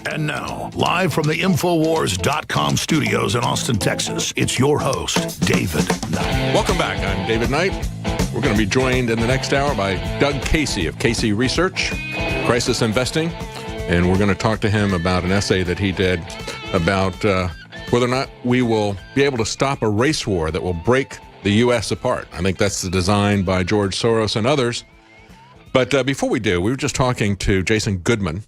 And now, live from the Infowars.com studios in Austin, Texas, it's your host, David Knight. Welcome back. I'm David Knight. We're going to be joined in the next hour by Doug Casey of Casey Research, Crisis Investing, and we're going to talk to him about an essay that he did about whether or not we will be able to stop a race war that will break the U.S. apart. I think that's the design by George Soros and others. But before we do, we were just talking to Jason Goodman,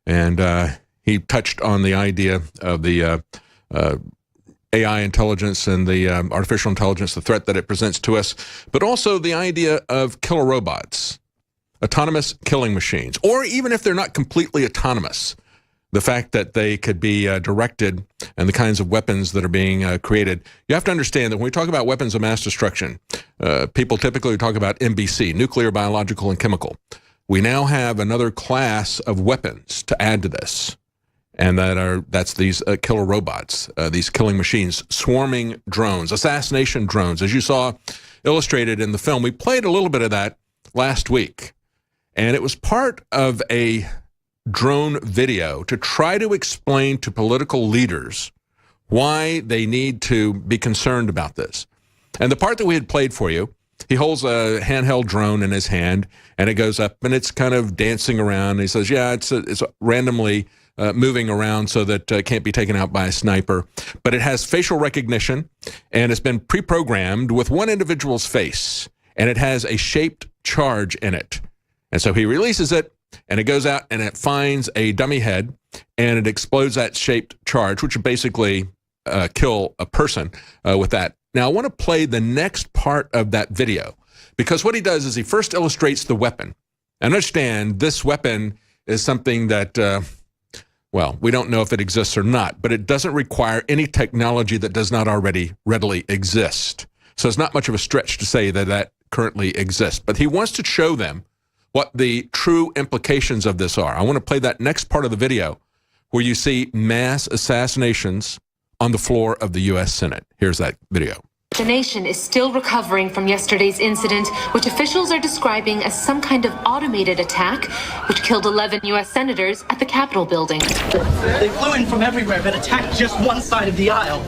and he touched on the idea of the AI intelligence and the artificial intelligence, the threat that it presents to us, but also the idea of killer robots, autonomous killing machines, or even if they're not completely autonomous, the fact that they could be directed and the kinds of weapons that are being created. You have to understand that when we talk about weapons of mass destruction, people typically talk about NBC, nuclear, biological, and chemical. We now have another class of weapons to add to this, and that's these killer robots, these killing machines, swarming drones, assassination drones, as you saw illustrated in the film. We played a little bit of that last week, and it was part of a drone video to try to explain to political leaders why they need to be concerned about this. And the part that we had played for you, he holds a handheld drone in his hand, and it goes up, and it's kind of dancing around. And he says, yeah, it's randomly moving around so that it can't be taken out by a sniper. But it has facial recognition, and it's been pre-programmed with one individual's face, and it has a shaped charge in it. And so he releases it, and it goes out and it finds a dummy head, and it explodes that shaped charge, which would basically kill a person with that. Now, I want to play the next part of that video, because what he does is he first illustrates the weapon. And understand, this weapon is something that, well, we don't know if it exists or not, but it doesn't require any technology that does not already readily exist. So it's not much of a stretch to say that that currently exists. But he wants to show them what the true implications of this are. I want to play that next part of the video where you see mass assassinations on the floor of the U.S. Senate. Here's that video. The nation is still recovering from yesterday's incident, which officials are describing as some kind of automated attack, which killed 11 U.S. senators at the Capitol building. They flew in from everywhere but attacked just one side of the aisle.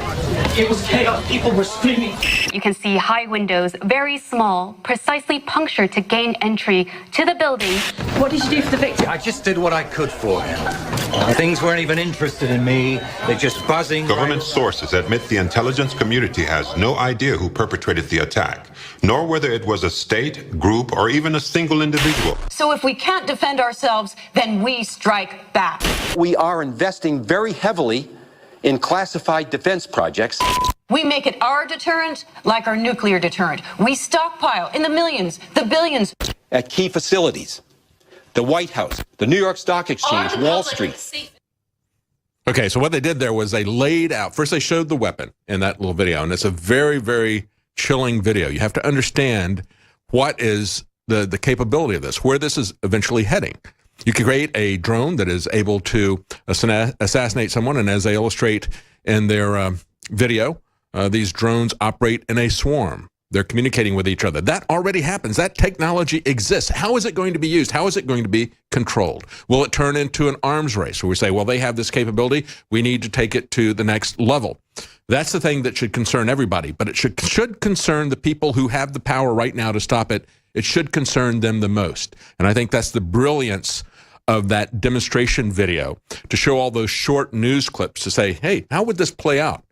It was chaos. People were screaming. You can see high windows, very small, precisely punctured to gain entry to the building. What did you do for the victim? I just did what I could for him. Things weren't even interested in me. They're just buzzing. Government sources admit the intelligence community has no idea who perpetrated the attack, nor whether it was a state, group, or even a single individual. So if we can't defend ourselves, then we strike back. We are investing very heavily in classified defense projects. We make it our deterrent like our nuclear deterrent. We stockpile in the millions, the billions. At key facilities, the White House, the New York Stock Exchange, Wall Street. Okay, so what they did there was they laid out, first they showed the weapon in that little video, and it's a very, very chilling video. You have to understand what is the capability of this, where this is eventually heading. You can create a drone that is able to assassinate someone, and as they illustrate in their video, these drones operate in a swarm. They're communicating with each other. That already happens. That technology exists. How is it going to be used? How is it going to be controlled? Will it turn into an arms race where we say, well, they have this capability, we need to take it to the next level? That's the thing that should concern everybody, but it should concern the people who have the power right now to stop it. It should concern them the most. And I think that's the brilliance of that demonstration video, to show all those short news clips to say, hey, how would this play out?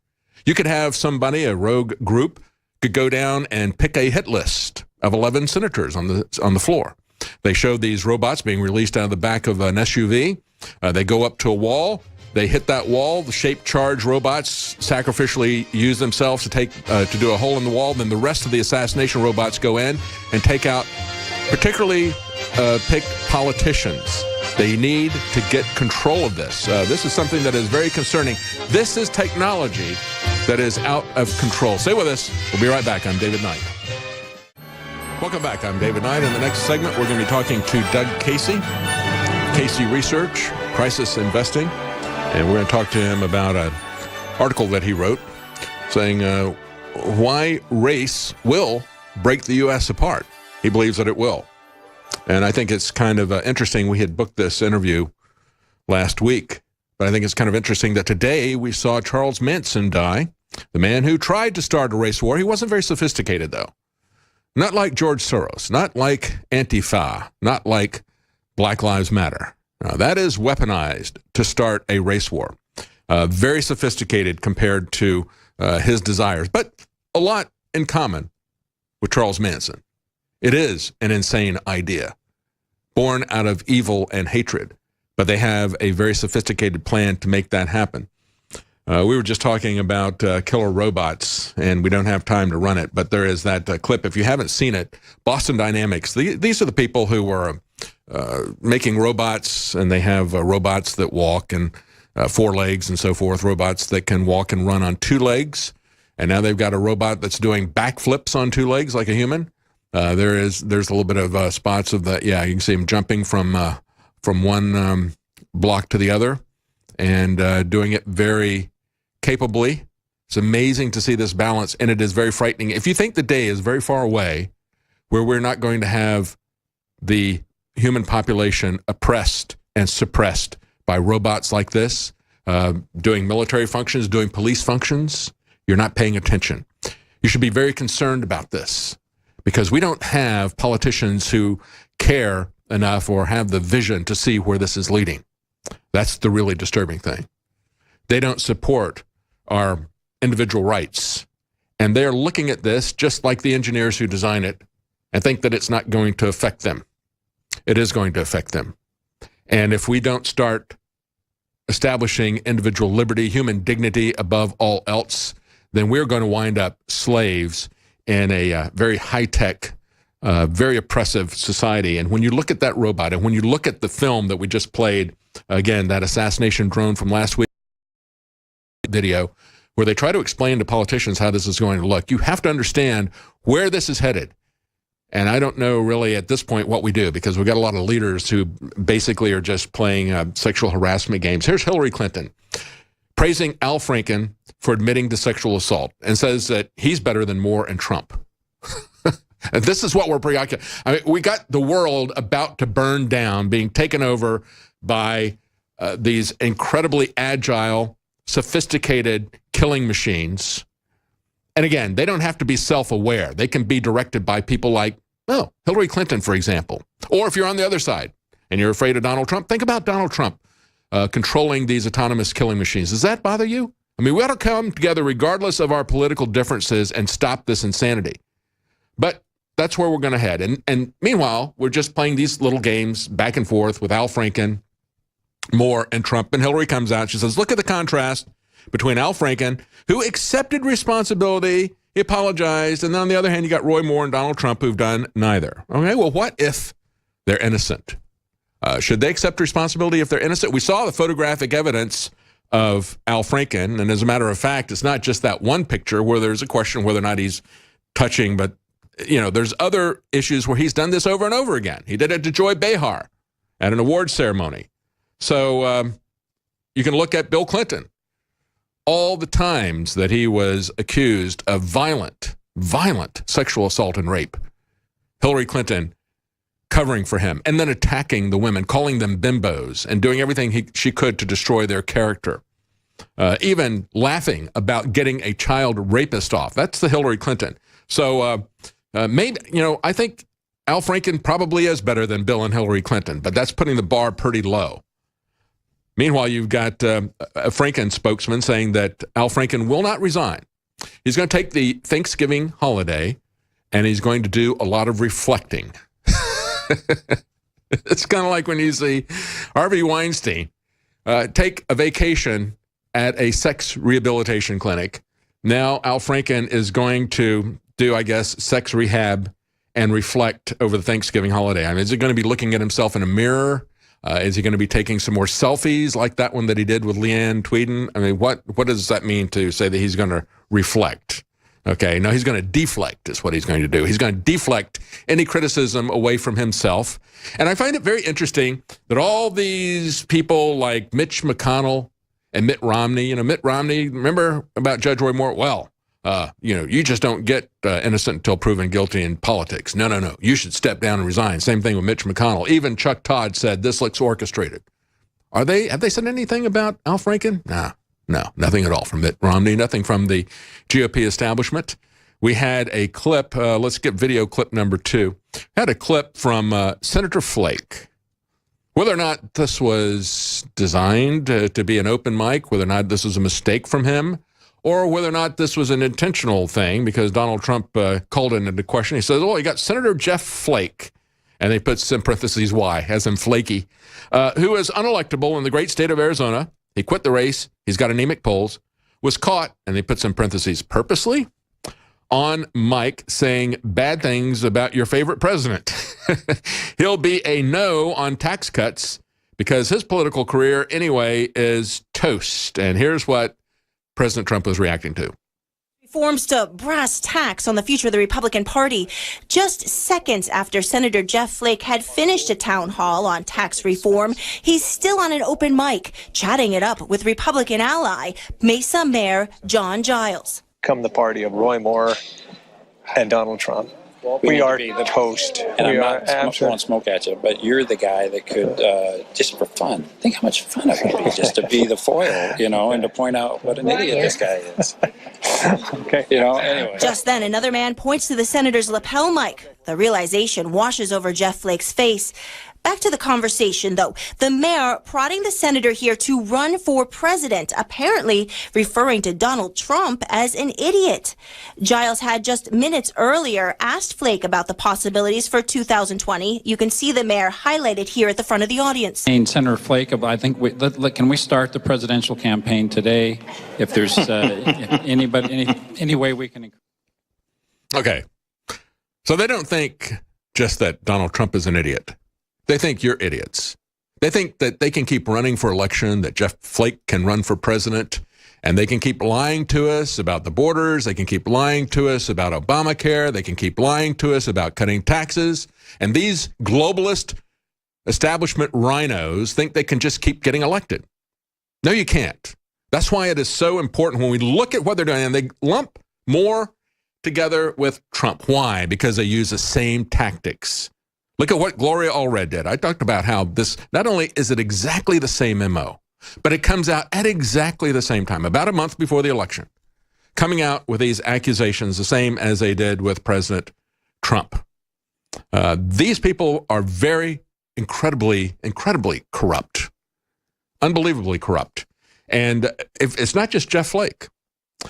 You could have somebody, a rogue group, could go down and pick a hit list of 11 senators on the floor. They showed these robots being released out of the back of an SUV. They go up to a wall. They hit that wall. The shaped charge robots sacrificially use themselves to do a hole in the wall. Then the rest of the assassination robots go in and take out particularly picked politicians. They need to get control of this. This is something that is very concerning. This is technology that is out of control. Stay with us. We'll be right back. I'm David Knight. Welcome back. I'm David Knight. In the next segment, we're going to be talking to Doug Casey, Casey Research, Crisis Investing, and we're going to talk to him about an article that he wrote saying why race will break the U.S. apart. He believes that it will. And I think it's kind of interesting. We had booked this interview last week, but I think it's kind of interesting that today we saw Charles Manson die, the man who tried to start a race war. He wasn't very sophisticated, though. Not like George Soros, not like Antifa, not like Black Lives Matter. That is weaponized to start a race war. Very sophisticated compared to his desires, but a lot in common with Charles Manson. It is an insane idea, born out of evil and hatred, but they have a very sophisticated plan to make that happen. We were just talking about killer robots, and we don't have time to run it, but there is that clip. If you haven't seen it, Boston Dynamics, these are the people who were making robots, and they have robots that walk and 4 legs and so forth, robots that can walk and run on 2 legs, and now they've got a robot that's doing backflips on 2 legs like a human. There's a little bit of spots of that. Yeah, you can see him jumping from one block to the other and doing it very capably. It's amazing to see this balance, and it is very frightening. If you think the day is very far away where we're not going to have the human population oppressed and suppressed by robots like this, doing military functions, doing police functions, you're not paying attention. You should be very concerned about this because we don't have politicians who care enough or have the vision to see where this is leading. That's the really disturbing thing. They don't support our individual rights, and they're looking at this just like the engineers who design it and think that it's not going to affect them. It is going to affect them. And if we don't start establishing individual liberty, human dignity above all else, then we're going to wind up slaves in a very high-tech, very oppressive society. And when you look at that robot, and when you look at the film that we just played, again, that assassination drone from last week video, where they try to explain to politicians how this is going to look, you have to understand where this is headed. And I don't know really at this point what we do, because we've got a lot of leaders who basically are just playing sexual harassment games. Here's Hillary Clinton praising Al Franken for admitting to sexual assault and says that he's better than Moore and Trump. And this is what we're preoccupied. I mean, we got the world about to burn down, being taken over by these incredibly agile, sophisticated killing machines. And again, they don't have to be self-aware. They can be directed by people like, Hillary Clinton, for example. Or if you're on the other side and you're afraid of Donald Trump, think about Donald Trump controlling these autonomous killing machines. Does that bother you? I mean, we ought to come together regardless of our political differences and stop this insanity. But that's where we're going to head. And meanwhile, we're just playing these little games back and forth with Al Franken, Moore, and Trump. And Hillary comes out. She says, look at the contrast between Al Franken, who accepted responsibility, he apologized, and then on the other hand, you got Roy Moore and Donald Trump who've done neither. Okay, well, what if they're innocent? Should they accept responsibility if they're innocent? We saw the photographic evidence of Al Franken, and as a matter of fact, it's not just that one picture where there's a question whether or not he's touching, but there's other issues where he's done this over and over again. He did it to Joy Behar at an awards ceremony. So you can look at Bill Clinton. All the times that he was accused of violent sexual assault and rape. Hillary Clinton covering for him and then attacking the women, calling them bimbos and doing everything she could to destroy their character. Even laughing about getting a child rapist off. That's the Hillary Clinton. So maybe, I think Al Franken probably is better than Bill and Hillary Clinton, but that's putting the bar pretty low. Meanwhile, you've got a Franken spokesman saying that Al Franken will not resign. He's going to take the Thanksgiving holiday, and he's going to do a lot of reflecting. It's kind of like when you see Harvey Weinstein take a vacation at a sex rehabilitation clinic. Now Al Franken is going to do, I guess, sex rehab and reflect over the Thanksgiving holiday. I mean, is he going to be looking at himself in a mirror? Is he going to be taking some more selfies like that one that he did with Leanne Tweeden? I mean, what does that mean to say that he's going to reflect? Okay, no, he's going to deflect is what he's going to do. He's going to deflect any criticism away from himself. And I find it very interesting that all these people like Mitch McConnell and Mitt Romney, Mitt Romney, remember about Judge Roy Moore? Well, you just don't get innocent until proven guilty in politics. No. You should step down and resign. Same thing with Mitch McConnell. Even Chuck Todd said this looks orchestrated. Have they said anything about Al Franken? No, nothing at all from Mitt Romney, nothing from the GOP establishment. We had a clip, let's get video clip number 2. Had a clip from Senator Flake. Whether or not this was designed to be an open mic, whether or not this was a mistake from him, or whether or not this was an intentional thing because Donald Trump called it into question. He says, you got Senator Jeff Flake, and they put in parentheses Y, as in flaky, who is unelectable in the great state of Arizona. He quit the race. He's got anemic polls. Was caught, and they put in parentheses, purposely on mic saying bad things about your favorite president. He'll be a no on tax cuts because his political career anyway is toast. And here's what President Trump was reacting to. Reforms to brass tacks on the future of the Republican Party. Just seconds after Senator Jeff Flake had finished a town hall on tax reform, he's still on an open mic, chatting it up with Republican ally Mesa Mayor John Giles. Come the party of Roy Moore and Donald Trump. We are the toast. And I'm not throwing smoke at you, but you're the guy that could, just for fun, think how much fun it would be just to be the foil, and to point out what an idiot this guy is. Okay. Anyway. Just then, another man points to the senator's lapel mic. The realization washes over Jeff Flake's face. Back to the conversation, though. The mayor prodding the senator here to run for president, apparently referring to Donald Trump as an idiot. Giles had just minutes earlier asked Flake about the possibilities for 2020. You can see the mayor highlighted here at the front of the audience. Senator Flake, I think can we start the presidential campaign today? If there's any way we can. Okay. So they don't think just that Donald Trump is an idiot. They think you're idiots. They think that they can keep running for election, that Jeff Flake can run for president, and they can keep lying to us about the borders. They can keep lying to us about Obamacare. They can keep lying to us about cutting taxes. And these globalist establishment rhinos think they can just keep getting elected. No, you can't. That's why it is so important when we look at what they're doing, and they lump Moore together with Trump. Why? Because they use the same tactics. Look at what Gloria Allred did. I talked about how this, not only is it exactly the same MO, but it comes out at exactly the same time, about a month before the election, coming out with these accusations, the same as they did with President Trump. These people are very incredibly corrupt, unbelievably corrupt. And if it's not just Jeff Flake,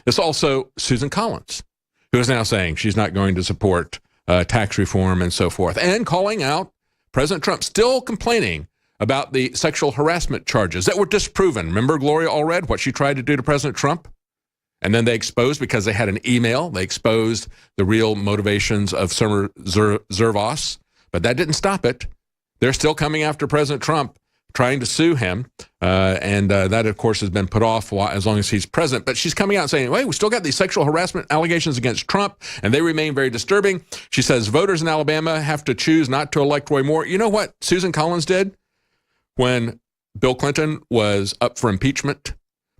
it's also Susan Collins, who is now saying she's not going to support tax reform and so forth, and calling out President Trump, still complaining about the sexual harassment charges that were disproven. Remember Gloria Allred, what she tried to do to President Trump? And then they exposed, because they had an email, they exposed the real motivations of Summer Zervos, but that didn't stop it. They're still coming after President Trump, trying to sue him, and that, of course, has been put off as long as he's president. But she's coming out and saying, wait, we still got these sexual harassment allegations against Trump, and they remain very disturbing. She says voters in Alabama have to choose not to elect Roy Moore. You know what Susan Collins did when Bill Clinton was up for impeachment,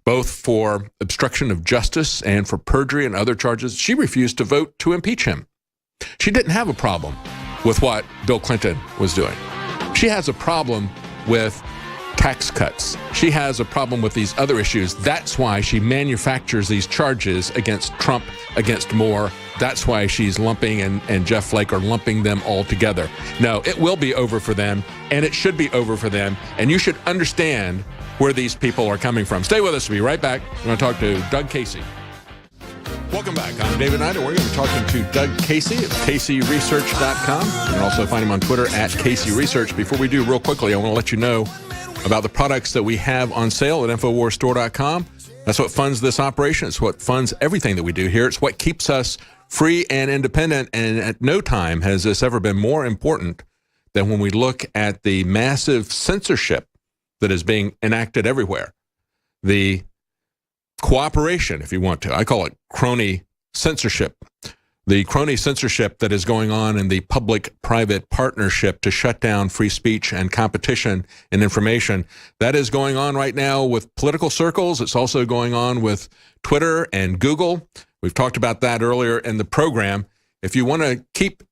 both for obstruction of justice and for perjury and other charges? She refused to vote to impeach him. She didn't have a problem with what Bill Clinton was doing. She has a problem with tax cuts. She has a problem with these other issues. That's why she manufactures these charges against Trump, against Moore. That's why she's lumping and Jeff Flake are lumping them all together. No, it will be over for them, and it should be over for them, and you should understand where these people are coming from. Stay with us. We'll be right back. We're going to talk to Doug Casey. Welcome back. I'm David Knight, and we're going to be talking to Doug Casey of CaseyResearch.com. You can also find him on Twitter at Casey Research. Before we do, real quickly, I want to let you know about the products that we have on sale at InfoWarsStore.com. That's what funds this operation. It's what funds everything that we do here. It's what keeps us free and independent, and at no time has this ever been more important than when we look at the massive censorship that is being enacted everywhere. The cooperation, if you want to. I call it crony censorship. The crony censorship that is going on in the public-private partnership to shut down free speech and competition and information. That is going on right now with political circles. It's also going on with Twitter and Google. We've talked about that earlier in the program. If you want to keep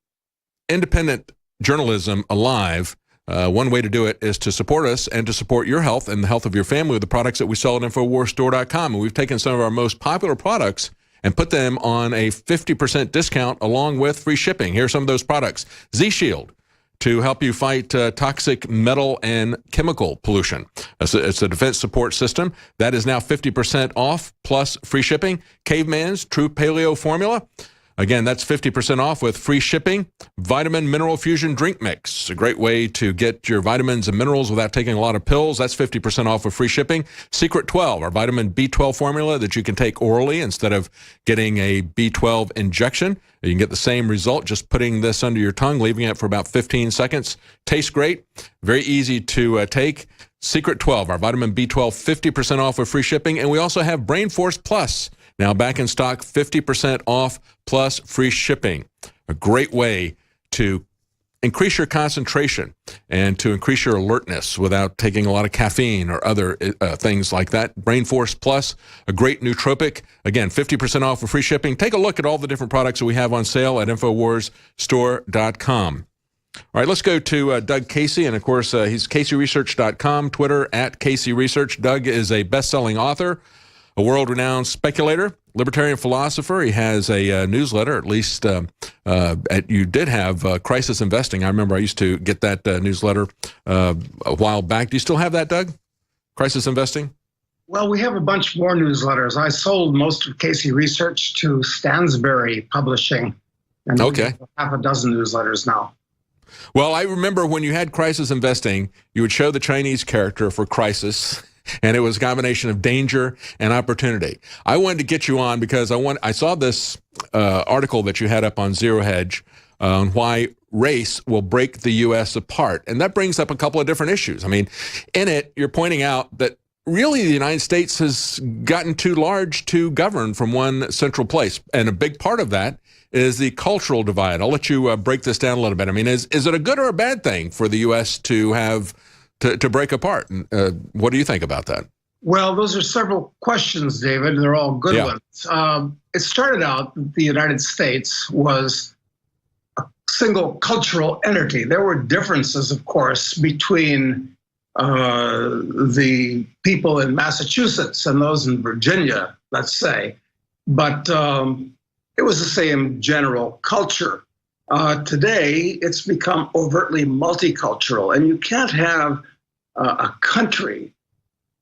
independent journalism alive, One way to do it is to support us and to support your health and the health of your family with the products that we sell at InfoWarsStore.com. And we've taken some of our most popular products and put them on a 50% discount along with free shipping. Here are some of those products. Z-Shield, to help you fight toxic metal and chemical pollution. It's a defense support system. That is now 50% off plus free shipping. Caveman's True Paleo Formula. Again, that's 50% off with free shipping. Vitamin Mineral Fusion Drink Mix, a great way to get your vitamins and minerals without taking a lot of pills. That's 50% off with free shipping. Secret 12, our vitamin B12 formula that you can take orally instead of getting a B12 injection. You can get the same result just putting this under your tongue, leaving it for about 15 seconds. Tastes great, very easy to take. Secret 12, our vitamin B12, 50% off with free shipping. And we also have Brain Force Plus, now back in stock, 50% off plus free shipping. A great way to increase your concentration and to increase your alertness without taking a lot of caffeine or other things like that. Brain Force Plus, a great nootropic. Again, 50% off with free shipping. Take a look at all the different products that we have on sale at InfoWarsStore.com. All right, let's go to Doug Casey, and of course, he's CaseyResearch.com, Twitter @CaseyResearch. Doug is a best-selling author, a world-renowned speculator, libertarian philosopher. He has a newsletter, at least you did have Crisis Investing. I remember I used to get that newsletter a while back. Do you still have that, Doug? Crisis Investing? Well, we have a bunch more newsletters. I sold most of Casey Research to Stansberry Publishing. And okay. We have half a dozen newsletters now. Well, I remember when you had Crisis Investing, you would show the Chinese character for crisis, and it was a combination of danger and opportunity. I wanted to get you on because I saw this article that you had up on Zero Hedge on why race will break the U.S. apart. And that brings up a couple of different issues. I mean, in it, you're pointing out that really the United States has gotten too large to govern from one central place. And a big part of that is the cultural divide. I'll let you break this down a little bit. I mean, is it a good or a bad thing for the U.S. to have to break apart? What do you think about that? Well, those are several questions, David. They're all good ones. It started out that the United States was a single cultural entity. There were differences, of course, between the people in Massachusetts and those in Virginia, let's say. But it was the same general culture. Today, it's become overtly multicultural, and you can't have a country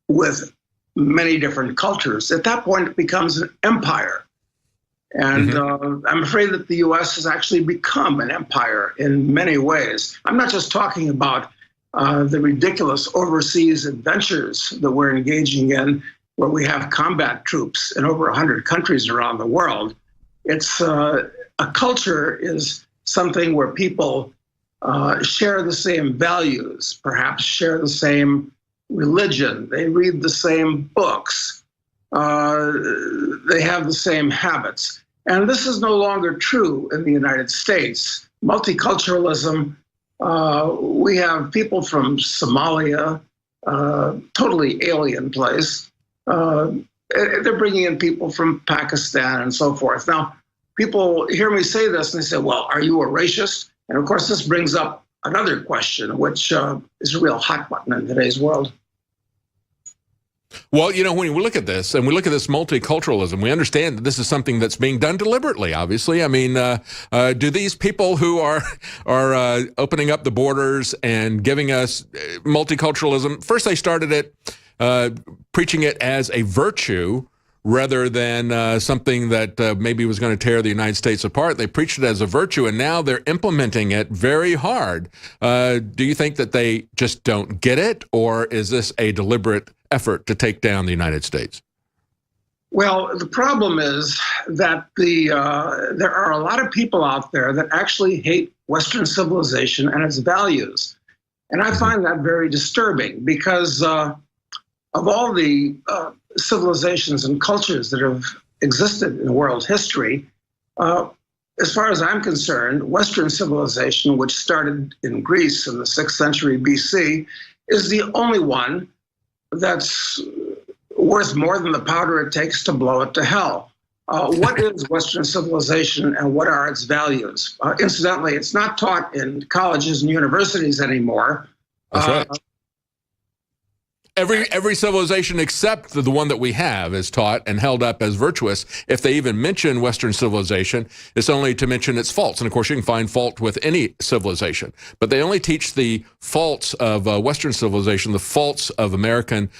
with many different cultures. At that point, it becomes an empire. And I'm afraid that the U.S. has actually become an empire in many ways. I'm not just talking about the ridiculous overseas adventures that we're engaging in, where we have combat troops in over 100 countries around the world. It's a culture is something where people share the same values, perhaps share the same religion, they read the same books, they have the same habits. And this is no longer true in the United States. Multiculturalism, we have people from Somalia, totally alien place. They're bringing in people from Pakistan and so forth. Now, people hear me say this and they say, well, are you a racist? And of course, this brings up another question, which is a real hot button in today's world. Well, you know, when we look at this and we look at this multiculturalism, we understand that this is something that's being done deliberately, obviously. I mean, do these people who are opening up the borders and giving us multiculturalism, first they started it, preaching it as a virtue rather than something that maybe was going to tear the United States apart. They preached it as a virtue, and now they're implementing it very hard. Do you think that they just don't get it, or is this a deliberate effort to take down the United States? Well, the problem is that there are a lot of people out there that actually hate Western civilization and its values. And I find that very disturbing because of all the civilizations and cultures that have existed in world history, as far as I'm concerned, Western civilization, which started in Greece in the 6th century BC, is the only one that's worth more than the powder it takes to blow it to hell. What is Western civilization and what are its values? Incidentally, it's not taught in colleges and universities anymore. That's right. Every civilization except the one that we have is taught and held up as virtuous. If they even mention Western civilization, it's only to mention its faults. And of course, you can find fault with any civilization. But they only teach the faults of Western civilization, the faults of American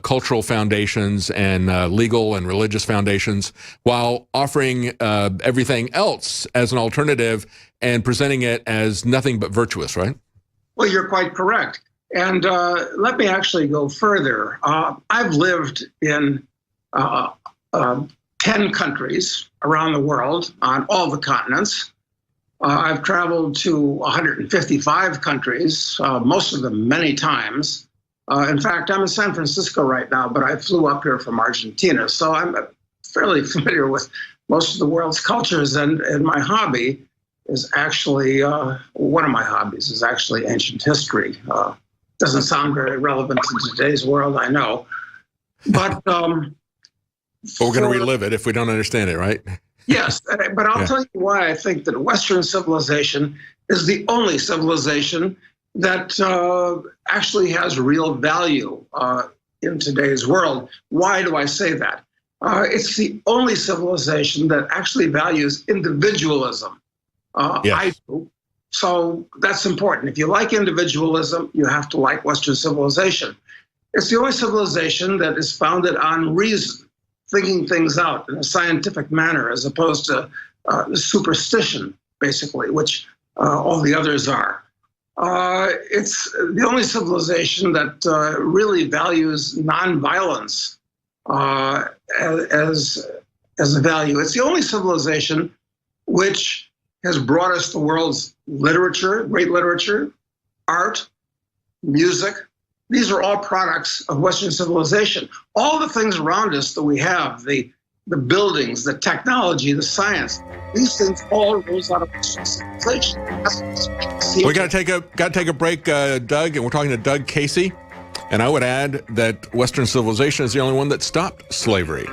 cultural foundations and legal and religious foundations, while offering everything else as an alternative and presenting it as nothing but virtuous, right? Well, you're quite correct. And let me actually go further. I've lived in 10 countries around the world on all the continents. I've traveled to 155 countries, most of them many times. In fact, I'm in San Francisco right now, but I flew up here from Argentina. So I'm fairly familiar with most of the world's cultures, and my hobby is actually, one of my hobbies is actually ancient history. Doesn't sound very relevant in today's world, I know. But we're going to relive it if we don't understand it, right? Yes, but I'll tell you why I think that Western civilization is the only civilization that actually has real value in today's world. Why do I say that? It's the only civilization that actually values individualism. Yes. I do. So that's important. If you like individualism, you have to like Western civilization. It's the only civilization that is founded on reason, thinking things out in a scientific manner, as opposed to superstition, basically, which all the others are. It's the only civilization that really values nonviolence as a value. It's the only civilization which has brought us the world's literature, great literature, art, music. These are all products of Western civilization. All the things around us that we have, the buildings, the technology, the science, these things all rose out of Western civilization. We got to take a break, Doug, and we're talking to Doug Casey. And I would add that Western civilization is the only one that stopped slavery.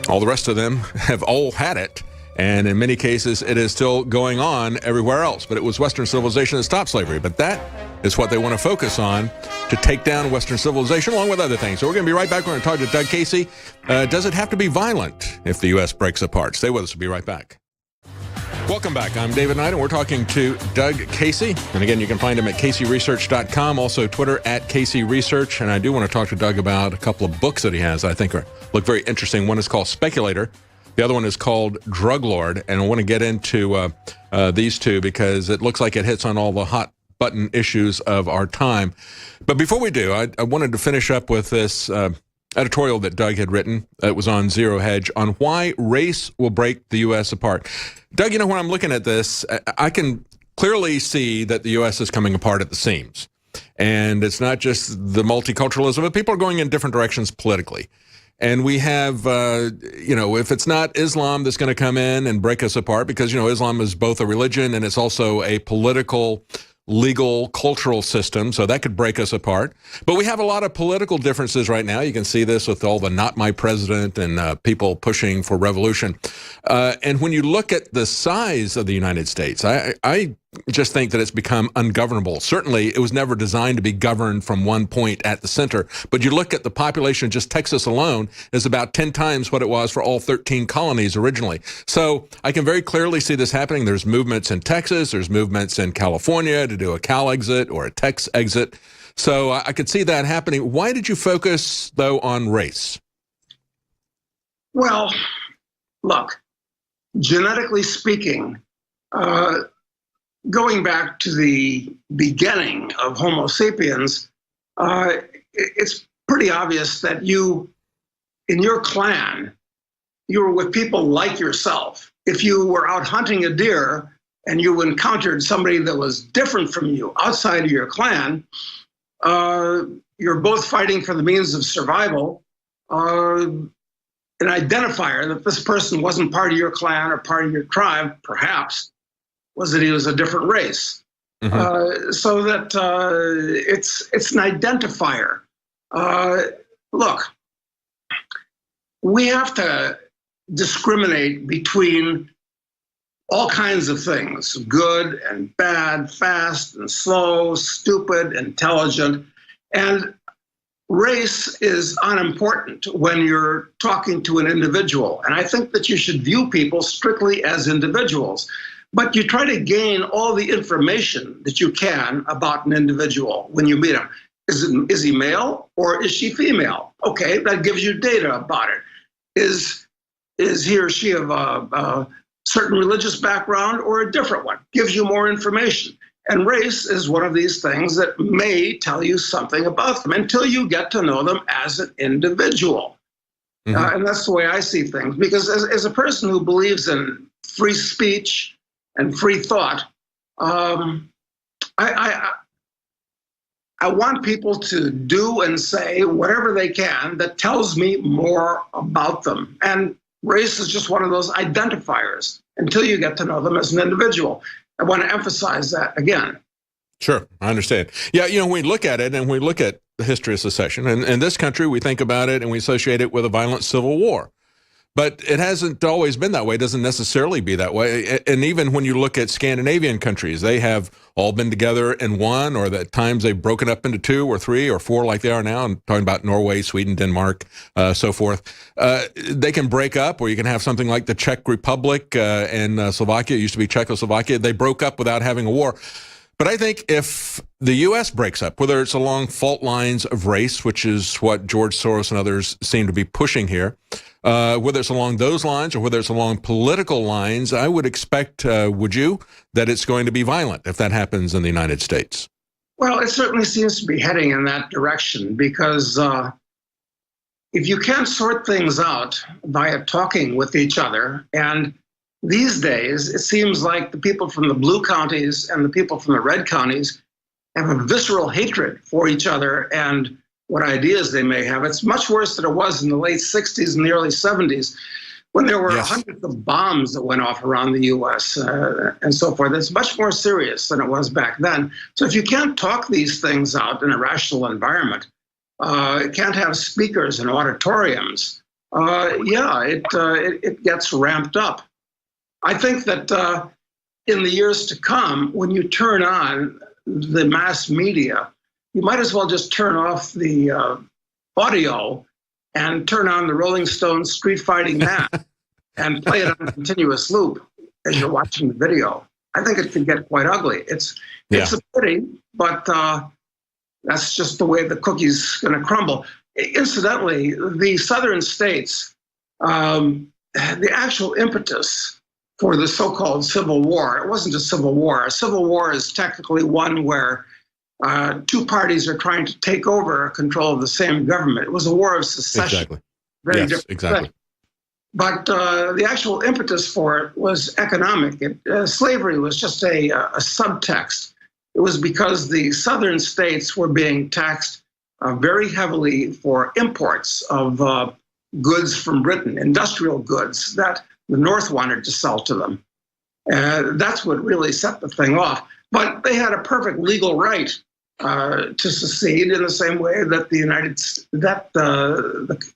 All the rest of them have all had it. And in many cases, it is still going on everywhere else. But it was Western civilization that stopped slavery. But that is what they want to focus on, to take down Western civilization, along with other things. So we're going to be right back. We're going to talk to Doug Casey. Does it have to be violent if the U.S. breaks apart? Stay with us. We'll be right back. Welcome back. I'm David Knight, and we're talking to Doug Casey. And again, you can find him at caseyresearch.com, also Twitter at caseyresearch. And I do want to talk to Doug about a couple of books that he has that I think look very interesting. One is called Speculator. The other one is called Drug Lord, and I want to get into these two because it looks like it hits on all the hot button issues of our time. But before we do, I wanted to finish up with this editorial that Doug had written. It was on Zero Hedge on why race will break the U.S. apart. Doug, you know, when I'm looking at this, I can clearly see that the U.S. is coming apart at the seams. And it's not just the multiculturalism, but people are going in different directions politically. And we have, if it's not Islam that's going to come in and break us apart, because, Islam is both a religion and it's also a political, legal, cultural system, so that could break us apart. But we have a lot of political differences right now. You can see this with all the not my president and people pushing for revolution. And when you look at the size of the United States, I just think that it's become ungovernable. Certainly, it was never designed to be governed from one point at the center. But you look at the population, just Texas alone is about 10 times what it was for all 13 colonies originally. So I can very clearly see this happening. There's movements in Texas. There's movements in California to do a Cal exit or a Tex exit. So I could see that happening. Why did you focus, though, on race? Well, look, genetically speaking, going back to the beginning of Homo sapiens, it's pretty obvious that in your clan, you were with people like yourself. If you were out hunting a deer and you encountered somebody that was different from you outside of your clan, you're both fighting for the means of survival. An identifier that this person wasn't part of your clan or part of your tribe, perhaps, was that he was a different race. Mm-hmm. So that it's an identifier. Look, we have to discriminate between all kinds of things, good and bad, fast and slow, stupid, intelligent. And race is unimportant when you're talking to an individual. And I think that you should view people strictly as individuals. But you try to gain all the information that you can about an individual when you meet him. Is he male or is she female? Okay, that gives you data about it. Is he or she of a certain religious background or a different one? Gives you more information. And race is one of these things that may tell you something about them until you get to know them as an individual. And that's the way I see things. Because as a person who believes in free speech and free thought, I want people to do and say whatever they can that tells me more about them. And race is just one of those identifiers until you get to know them as an individual. I want to emphasize that again. Sure, I understand. Yeah, when we look at it and we look at the history of secession, and in this country we think about it and we associate it with a violent civil war. But it hasn't always been that way. It doesn't necessarily be that way. And even when you look at Scandinavian countries, they have all been together in one, or at times they've broken up into 2 or 3 or 4 like they are now. I'm talking about Norway, Sweden, Denmark, so forth. They can break up, or you can have something like the Czech Republic and Slovakia. It used to be Czechoslovakia. They broke up without having a war. But I think if the U.S. breaks up, whether it's along fault lines of race, which is what George Soros and others seem to be pushing here, whether it's along those lines or whether it's along political lines, I would expect, would you, that it's going to be violent if that happens in the United States? Well, it certainly seems to be heading in that direction because if you can't sort things out via talking with each other, and these days it seems like the people from the blue counties and the people from the red counties have a visceral hatred for each other and what ideas they may have. It's much worse than it was in the late 60s and the early 70s when there were hundreds of bombs that went off around the U.S. And so forth. It's much more serious than it was back then. So if you can't talk these things out in a rational environment, can't have speakers in auditoriums, it gets ramped up. I think that in the years to come, when you turn on the mass media, you might as well just turn off the audio and turn on the Rolling Stones Street Fighting Man and play it on a continuous loop as you're watching the video. I think it can get quite ugly. It's a pity, but that's just the way the cookie's going to crumble. Incidentally, the southern states, the actual impetus for the so-called Civil War, it wasn't a civil war. A civil war is technically one where 2 parties are trying to take over control of the same government. It was a war of secession. Exactly. Very different thing. But the actual impetus for it was economic. Slavery was just a subtext. It was because the southern states were being taxed very heavily for imports of goods from Britain, industrial goods that the North wanted to sell to them. That's what really set the thing off. But they had a perfect legal right to secede in the same way that the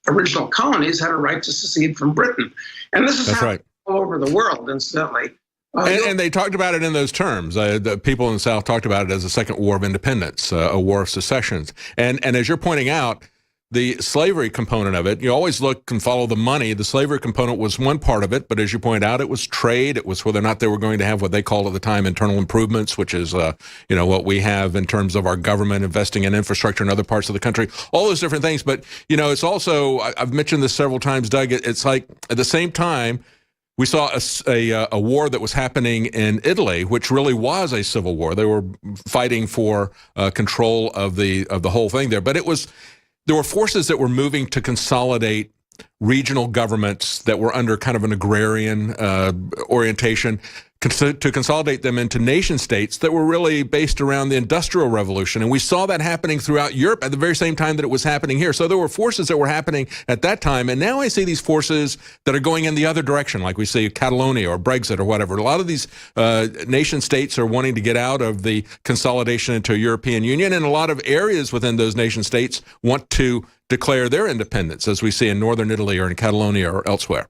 original colonies had a right to secede from Britain. And this is happening all over the world, incidentally. And they talked about it in those terms. The people in the South talked about it as a second war of independence, a war of secessions. And as you're pointing out, the slavery component of it, you always look and follow the money. The slavery component was one part of it, but as you point out, it was trade. It was whether or not they were going to have what they called at the time internal improvements, which is what we have in terms of our government investing in infrastructure in other parts of the country, all those different things. But, it's also, I've mentioned this several times, Doug, it's like at the same time, we saw a war that was happening in Italy, which really was a civil war. They were fighting for control of the whole thing there. But there were forces that were moving to consolidate regional governments that were under kind of an agrarian orientation, to consolidate them into nation states that were really based around the Industrial Revolution. And we saw that happening throughout Europe at the very same time that it was happening here. So there were forces that were happening at that time. And now I see these forces that are going in the other direction, like we see Catalonia or Brexit or whatever. A lot of these nation states are wanting to get out of the consolidation into a European Union. And a lot of areas within those nation states want to declare their independence, as we see in northern Italy or in Catalonia or elsewhere.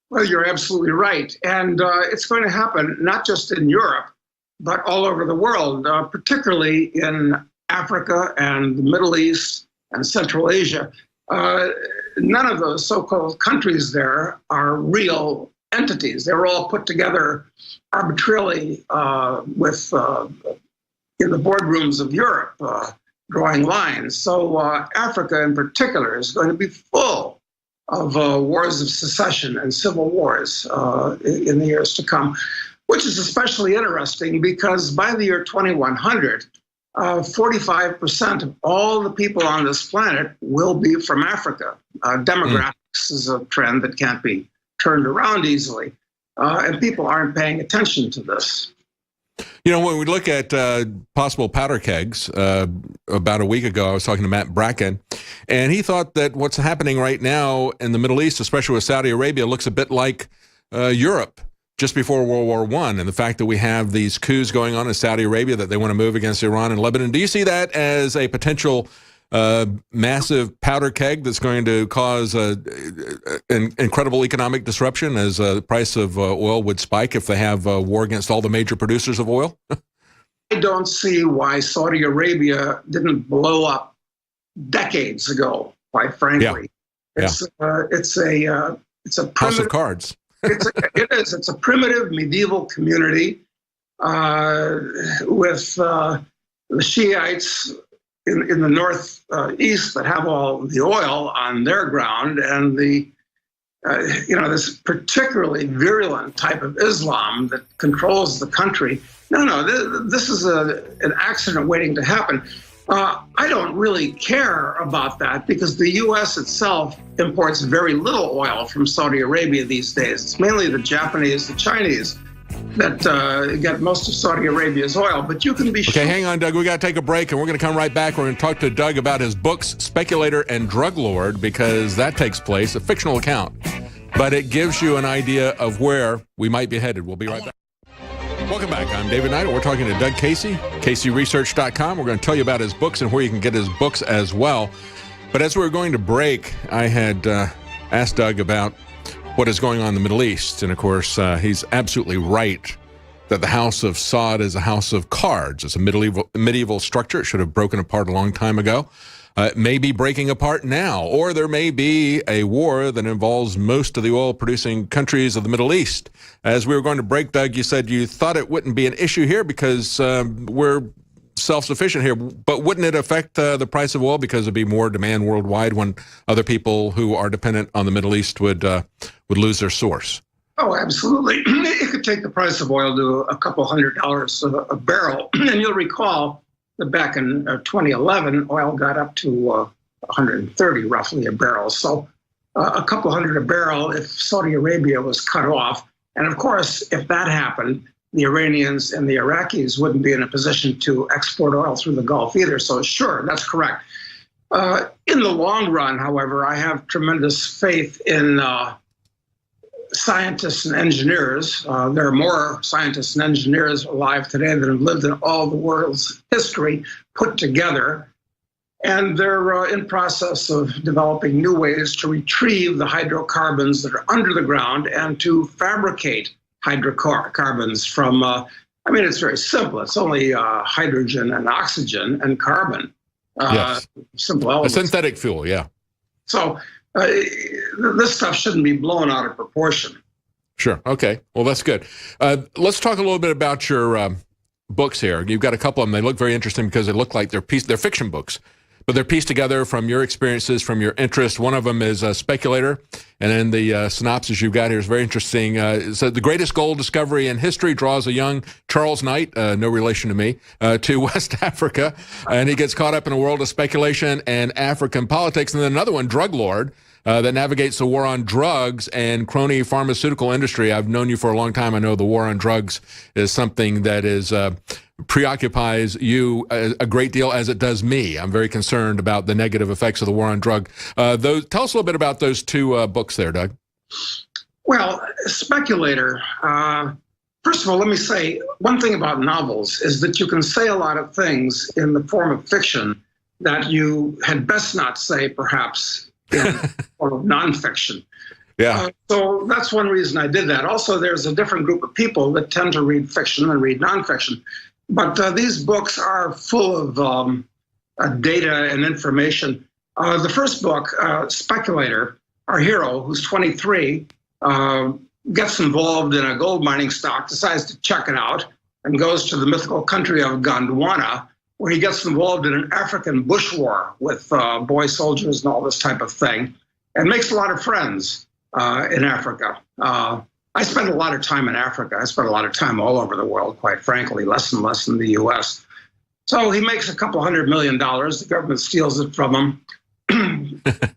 Well, you're absolutely right. And it's going to happen not just in Europe, but all over the world, particularly in Africa and the Middle East and Central Asia. None of those so-called countries there are real entities. They were all put together arbitrarily with in the boardrooms of Europe, drawing lines. So Africa in particular is going to be full of wars of secession and civil wars in the years to come, which is especially interesting because by the year 2100, 45% of all the people on this planet will be from Africa. Demographics is a trend that can't be turned around easily, and people aren't paying attention to this. You know, when we look at possible powder kegs, about a week ago, I was talking to Matt Bracken, and he thought that what's happening right now in the Middle East, especially with Saudi Arabia, looks a bit like Europe just before World War I, and the fact that we have these coups going on in Saudi Arabia that they want to move against Iran and Lebanon. Do you see that as a potential massive powder keg that's going to cause an incredible economic disruption as the price of oil would spike if they have a war against all the major producers of oil? I don't see why Saudi Arabia didn't blow up decades ago, quite frankly. Yeah. It's a primitive, house of cards. It's a primitive medieval community with the Shiites in the northeast that have all the oil on their ground, and the this particularly virulent type of Islam that controls the country. This is an accident waiting to happen. I don't really care about that because the U.S. itself imports very little oil from Saudi Arabia these days. It's mainly the Japanese, the Chinese that get most of Saudi Arabia's oil. But you can be sure. Okay, hang on, Doug. We got to take a break, and we're going to come right back. We're going to talk to Doug about his books, Speculator and Drug Lord, because that takes place, a fictional account. But it gives you an idea of where we might be headed. We'll be right back. Welcome back. I'm David Knight. We're talking to Doug Casey, CaseyResearch.com. We're going to tell you about his books and where you can get his books as well. But as we were going to break, I had asked Doug about what is going on in the Middle East. And of course, he's absolutely right that the House of Saud is a house of cards. It's a medieval structure. It should have broken apart a long time ago. It may be breaking apart now, or there may be a war that involves most of the oil-producing countries of the Middle East. As we were going to break, Doug, you said you thought it wouldn't be an issue here because we're self-sufficient here, but wouldn't it affect the price of oil because there'd be more demand worldwide when other people who are dependent on the Middle East would lose their source? Oh, absolutely. It could take the price of oil to a couple $100 a barrel. And you'll recall that back in 2011, oil got up to 130 roughly a barrel. So a couple hundred a barrel if Saudi Arabia was cut off. And of course, if that happened, the Iranians and the Iraqis wouldn't be in a position to export oil through the Gulf either. So sure, that's correct. In the long run, however, I have tremendous faith in scientists and engineers. There are more scientists and engineers alive today than have lived in all the world's history put together. And they're in process of developing new ways to retrieve the hydrocarbons that are under the ground and to fabricate hydrocarbons from, it's very simple. It's only hydrogen and oxygen and carbon. Yes. Simple elements. A synthetic fuel, yeah. So this stuff shouldn't be blown out of proportion. Sure. Okay. Well, that's good. Let's talk a little bit about your books here. You've got a couple of them. They look very interesting because they look like they're fiction books, but they're pieced together from your experiences, from your interest. One of them is Speculator, and then the synopsis you've got here is very interesting. It said, the greatest gold discovery in history draws a young Charles Knight, no relation to me, to West Africa, and he gets caught up in a world of speculation and African politics. And then another one, Drug Lord, that navigates the war on drugs and crony pharmaceutical industry. I've known you for a long time. I know the war on drugs is something that is preoccupies you a great deal, as it does me. I'm very concerned about the negative effects of the war on drug. Tell us a little bit about those two books there, Doug. Well, Speculator, first of all, let me say one thing about novels is that you can say a lot of things in the form of fiction that you had best not say, perhaps, in the form of nonfiction. Yeah. So that's one reason I did that. Also, there's a different group of people that tend to read fiction and read nonfiction. But these books are full of data and information. The first book, Speculator, our hero, who's 23, gets involved in a gold mining stock, decides to check it out, and goes to the mythical country of Gondwana, where he gets involved in an African bush war with boy soldiers and all this type of thing, and makes a lot of friends in Africa. I spent a lot of time in Africa. I spent a lot of time all over the world, quite frankly, less and less in the U.S. So he makes a couple $100 million. The government steals it from him.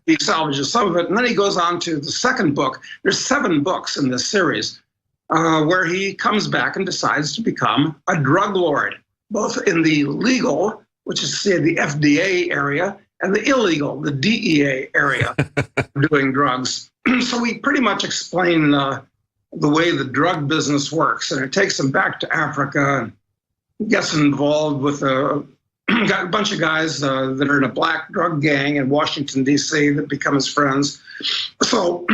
He salvages some of it, and then he goes on to the second book. There's 7 books in this series where he comes back and decides to become a drug lord, both in the legal, which is say the FDA area, and the illegal, the DEA area, doing drugs. So we pretty much explain the way the drug business works, and it takes him back to Africa and gets involved with got a bunch of guys that are in a black drug gang in Washington, D.C. that become his friends. So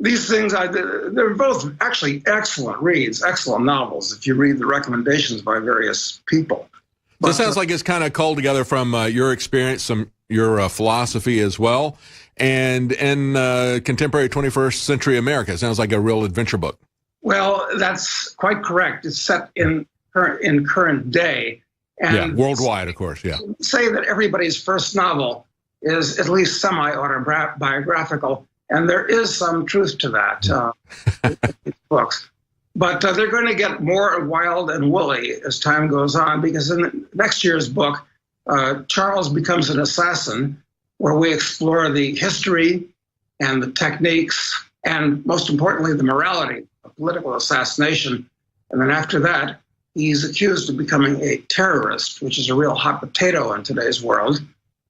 these things, they're both actually excellent reads, excellent novels, if you read the recommendations by various people. So it sounds like it's kind of culled together from your experience, your philosophy as well, and in contemporary 21st century America. It sounds like a real adventure book. Well, that's quite correct. It's set in current day. And worldwide, of course, yeah. Say that everybody's first novel is at least semi-autobiographical, and there is some truth to that in these books. But they're going to get more wild and woolly as time goes on, because in next year's book, Charles becomes an assassin, where we explore the history and the techniques, and most importantly, the morality of political assassination. And then after that, he's accused of becoming a terrorist, which is a real hot potato in today's world.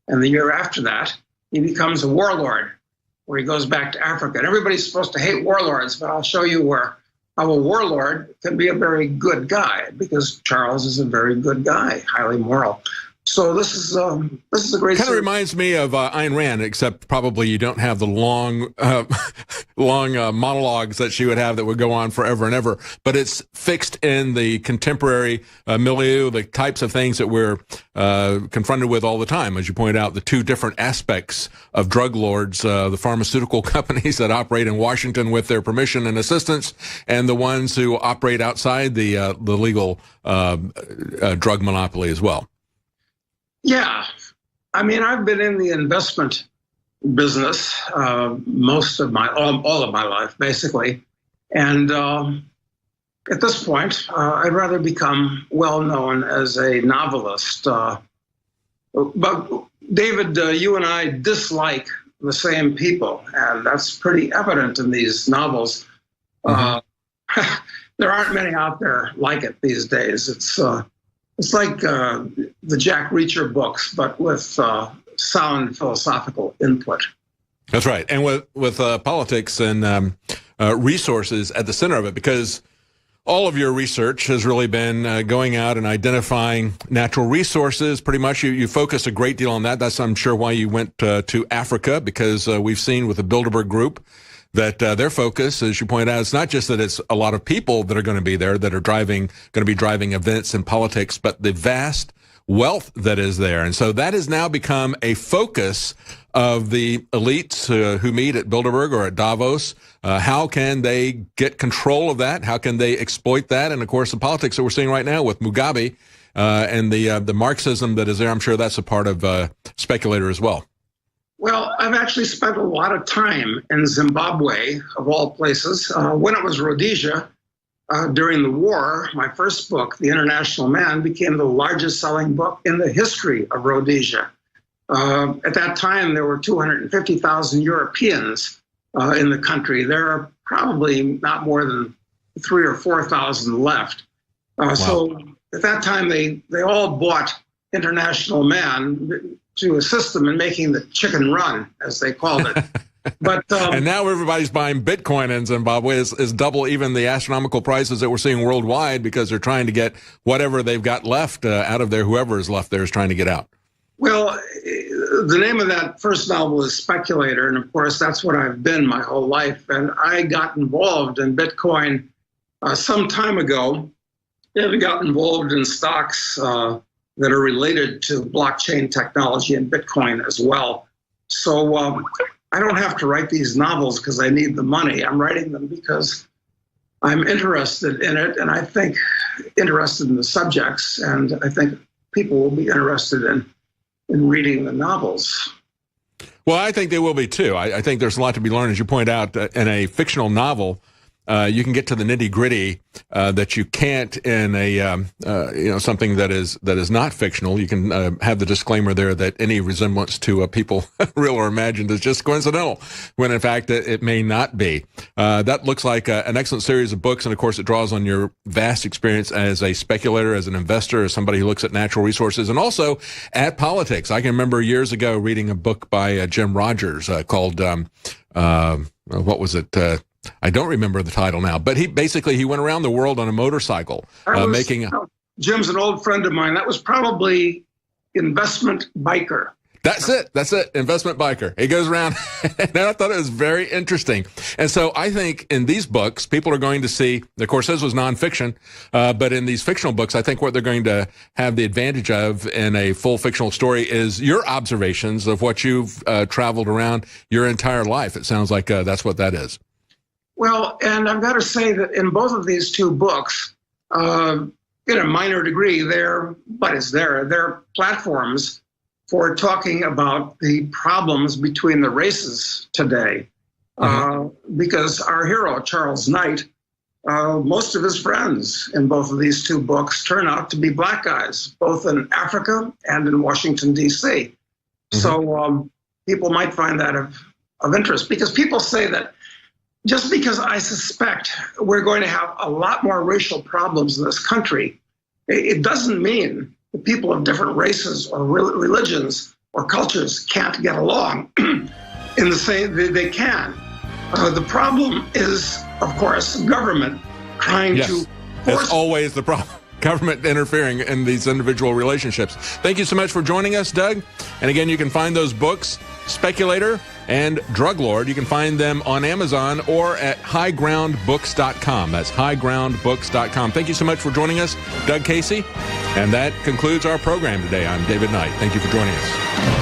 And the year after that, he becomes a warlord, where he goes back to Africa. And everybody's supposed to hate warlords, but I'll show you how a warlord can be a very good guy, because Charles is a very good guy, highly moral. So this is a great. Kind of reminds me of Ayn Rand, except probably you don't have the long monologues that she would have that would go on forever and ever. But it's fixed in the contemporary milieu, the types of things that we're confronted with all the time. As you point out, the 2 different aspects of drug lords, the pharmaceutical companies that operate in Washington with their permission and assistance, and the ones who operate outside the legal drug monopoly as well. Yeah, I mean, I've been in the investment business most of all of my life, basically. And at this point, I'd rather become well known as a novelist. But David, you and I dislike the same people, and that's pretty evident in these novels. Mm-hmm. There aren't many out there like it these days. It's like the Jack Reacher books, but with sound philosophical input. That's right, and with politics and resources at the center of it, because all of your research has really been going out and identifying natural resources. Pretty much, you focus a great deal on that. That's, I'm sure, why you went to Africa, because we've seen with the Bilderberg Group that their focus, as you point out, it's not just that it's a lot of people that are going to be there that are going to be driving events and politics, but the vast wealth that is there. And so that has now become a focus of the elites who meet at Bilderberg or at Davos. How can they get control of that? How can they exploit that? And of course, the politics that we're seeing right now with Mugabe and the Marxism that is there, I'm sure that's a part of Speculator as well. Well, I've actually spent a lot of time in Zimbabwe, of all places. When it was Rhodesia, during the war, my first book, The International Man, became the largest selling book in the history of Rhodesia. At that time, there were 250,000 Europeans in the country. There are probably not more than 3,000 or 4,000 left. Wow. So at that time, they all bought International Man to assist them in making the chicken run, as they called it. But and now everybody's buying Bitcoin in Zimbabwe is double even the astronomical prices that we're seeing worldwide, because they're trying to get whatever they've got left out of there. Whoever is left there is trying to get out. Well, The name of that first novel is Speculator, and of course that's what I've been my whole life. And I got involved in Bitcoin some time ago. I got involved in stocks that are related to blockchain technology and Bitcoin as well. So I don't have to write these novels because I need the money. I'm writing them because I'm interested in it, and I think interested in the subjects, and I think people will be interested in reading the novels. Well, I think they will be too. I think there's a lot to be learned, as you point out, in a fictional novel. You can get to the nitty gritty that you can't in a something that is not fictional. You can have the disclaimer there that any resemblance to people, real or imagined, is just coincidental, when in fact it may not be. That looks like an excellent series of books, and of course it draws on your vast experience as a speculator, as an investor, as somebody who looks at natural resources, and also at politics. I can remember years ago reading a book by Jim Rogers called what was it? I don't remember the title now, but he went around the world on a motorcycle, Jim's an old friend of mine. That was probably Investment Biker. That's it. Investment Biker. He goes around, and I thought it was very interesting. And so I think in these books, people are going to see, of course, this was nonfiction, but in these fictional books, I think what they're going to have the advantage of in a full fictional story is your observations of what you've traveled around your entire life. It sounds like that's what that is. Well, and I've got to say that in both of these two books, in a minor degree, they're platforms for talking about the problems between the races today. Because our hero, Charles Knight, most of his friends in both of these two books turn out to be black guys, both in Africa and in Washington, D.C. So people might find that of interest, because people say that just because I suspect we're going to have a lot more racial problems in this country, it doesn't mean that people of different races or religions or cultures can't get along. In the same, they can. The problem is, of course, government trying to force. That's always the problem. Government interfering in these individual relationships. Thank you so much for joining us, Doug. And again, you can find those books, Speculator and Drug Lord. You can find them on Amazon or at highgroundbooks.com. That's highgroundbooks.com. Thank you so much for joining us, Doug Casey. And that concludes our program today. I'm David Knight. Thank you for joining us.